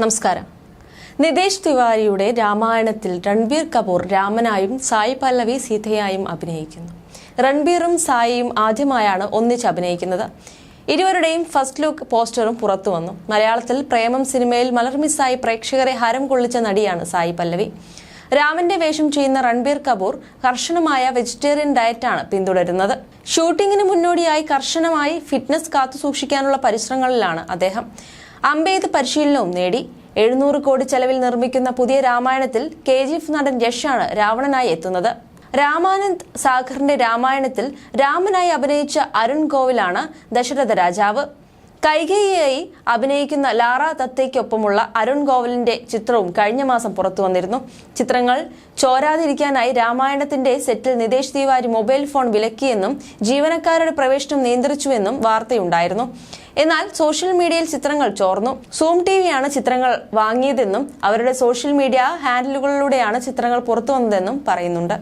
നമസ്കാരം. നിതേഷ് തിവാരിയുടെ രാമായണത്തിൽ രൺബീർ കപൂർ രാമനായും സായി പല്ലവി സീതയായും അഭിനയിക്കുന്നു. രൺബീറും സായിയും ആദ്യമായാണ് ഒന്നിച്ച് അഭിനയിക്കുന്നത്. ഇരുവരുടെയും ഫസ്റ്റ് ലുക്ക് പോസ്റ്ററും പുറത്തു വന്നു. മലയാളത്തിൽ പ്രേമം സിനിമയിൽ മലർമിസ്സായി പ്രേക്ഷകരെ ഹരം കൊള്ളിച്ച നടിയാണ് സായി പല്ലവി. രാമന്റെ വേഷം ചെയ്യുന്ന രൺബീർ കപൂർ കർശനമായ വെജിറ്റേറിയൻ ഡയറ്റാണ് പിന്തുടരുന്നത്. ഷൂട്ടിങ്ങിന് മുന്നോടിയായി കർശനമായി ഫിറ്റ്നസ് കാത്തുസൂക്ഷിക്കാനുള്ള പരിശ്രമങ്ങളിലാണ് അദ്ദേഹം. അമ്പെയ്ത് പരിശീലനവും നേടി. 700 കോടി ചെലവിൽ നിർമ്മിക്കുന്ന പുതിയ രാമായണത്തിൽ KGF നടൻ യശാണ് രാവണനായി എത്തുന്നത്. രാമാനന്ദ് സാഗറിന്റെ രാമായണത്തിൽ രാമനായി അഭിനയിച്ച അരുൺ ഗോവിലാണ് ദശരഥ രാജാവ്. കൈകേയിയായി അഭിനയിക്കുന്ന ലാറ ദത്തയ്ക്കൊപ്പമുള്ള അരുൺ ഗോവലിന്റെ ചിത്രവും കഴിഞ്ഞ മാസം പുറത്തു വന്നിരുന്നു. ചിത്രങ്ങൾ ചോരാതിരിക്കാനായി രാമായണത്തിന്റെ സെറ്റിൽ നിതേഷ് തിവാരി മൊബൈൽ ഫോൺ വിലക്കിയെന്നും ജീവനക്കാരുടെ പ്രവേശനം നിയന്ത്രിച്ചുവെന്നും വാർത്തയുണ്ടായിരുന്നു. എന്നാൽ സോഷ്യൽ മീഡിയയിൽ ചിത്രങ്ങൾ ചോർന്നു. സൂം ടിവിയാണ് ചിത്രങ്ങൾ വാങ്ങിയതെന്നും അവരുടെ സോഷ്യൽ മീഡിയ ഹാൻഡിലുകളിലൂടെയാണ് ചിത്രങ്ങൾ പുറത്തു വന്നതെന്നും പറയുന്നുണ്ട്.